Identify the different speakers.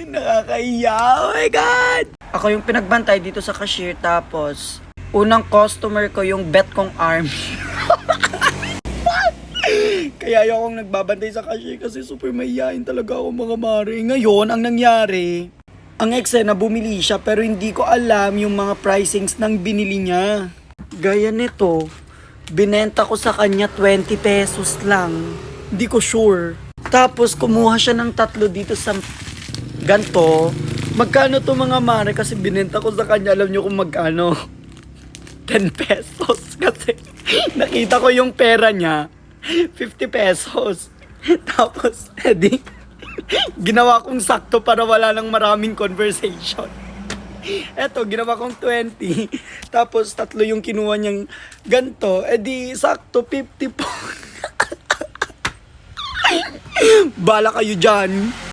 Speaker 1: Nakakahiya. Oh my God! Ako yung pinagbantay dito sa cashier, tapos unang customer ko yung bet kong army. Kaya ayokong nagbabantay sa cashier kasi super mahihain talaga ako mga mare. Ngayon, ang nangyari, ang eksena bumili siya pero hindi ko alam yung mga pricings ng binili niya. Gaya nito, binenta ko sa kanya 20 pesos lang. Hindi ko sure. Tapos kumuha siya ng 3 dito sa ganto. Magkano to mga mare? Kasi binenta ko sa kanya, alam nyo kung magkano? 10 pesos. Kasi nakita ko yung pera niya, 50 pesos. Tapos, edi, ginawa kong sakto para wala nang maraming conversation. Eto, ginawa kong 20. Tapos, 3 yung kinuha niyang ganto. Edi, sakto, 50 po. Bala kayo dyan.